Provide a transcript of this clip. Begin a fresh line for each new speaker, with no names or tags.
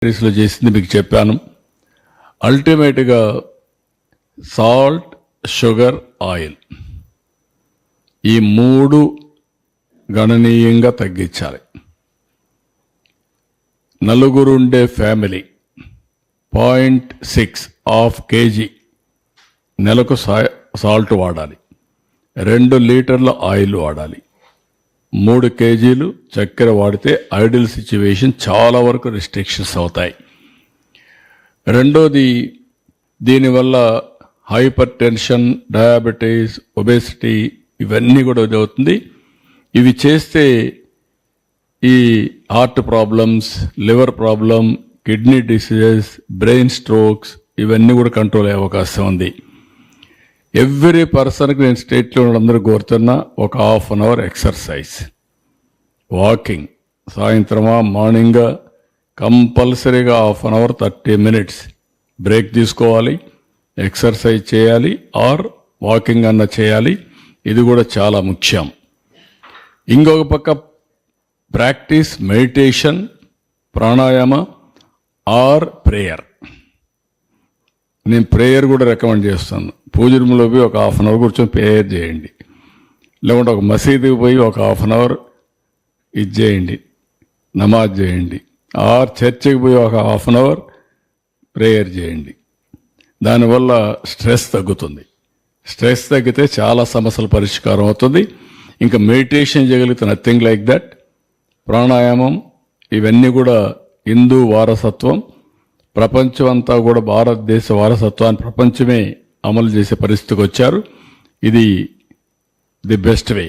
లో చేసింది మీకు చెప్పాను. అల్టిమేట్గా సాల్ట్, షుగర్, ఆయిల్ ఈ మూడు గణనీయంగా తగ్గించాలి. నలుగురు ఉండే ఫ్యామిలీ 0.6 kg నెలకు సాల్ట్ వాడాలి, 2 లీటర్ల ఆయిల్ వాడాలి, 3 kgలు చక్కెర వాడితే ఐడియల్ సిచ్యువేషన్ చాలా వరకు రిస్ట్రిక్షన్స్ అవుతాయి. రెండోది, దీనివల్ల హైపర్ టెన్షన్, డయాబెటీస్, ఒబేసిటీ ఇవన్నీ కూడా అవుతుంది. ఇవి చేస్తే ఈ heart problems, liver problem, kidney diseases, brain strokes ఇవన్నీ కూడా కంట్రోల్ అయ్యే అవకాశం ఉంది. ఎవ్రీ పర్సన్కి నేను స్టేట్లో అందరూ కోరుతున్నా ఒక ½ an hour ఎక్సర్సైజ్, వాకింగ్, సాయంత్రమా మార్నింగ్గా కంపల్సరీగా ½ an hour 30 minutes బ్రేక్ తీసుకోవాలి, ఎక్సర్సైజ్ చేయాలి ఆర్ వాకింగ్ అన్న చేయాలి. ఇది కూడా చాలా ముఖ్యం. ఇంకొక పక్క practice meditation, pranayama or prayer. నేను ప్రేయర్ కూడా రికమెండ్ చేస్తాను. పూజ రూమ్లో పోయి ఒక ½ an hour కూర్చొని ప్రేయర్ చేయండి, లేకుంటే ఒక మసీదుకి పోయి ఒక ½ an hour ఇది చేయండి, నమాజ్ చేయండి, ఆర్ చర్చికి పోయి ఒక ½ an hour ప్రేయర్ చేయండి. దానివల్ల స్ట్రెస్ తగ్గుతుంది. స్ట్రెస్ తగ్గితే చాలా సమస్యల పరిష్కారం అవుతుంది. ఇంకా మెడిటేషన్ చేయగలిగితే నథింగ్ లైక్ దట్. ప్రాణాయామం ఇవన్నీ కూడా హిందూ వారసత్వం. ప్రపంచం అంతా కూడా భారతదేశ వారసత్వాన్ని ప్రపంచమే అమలు చేసే పరిస్థితికి వచ్చారు. ఇది ది బెస్ట్ వే.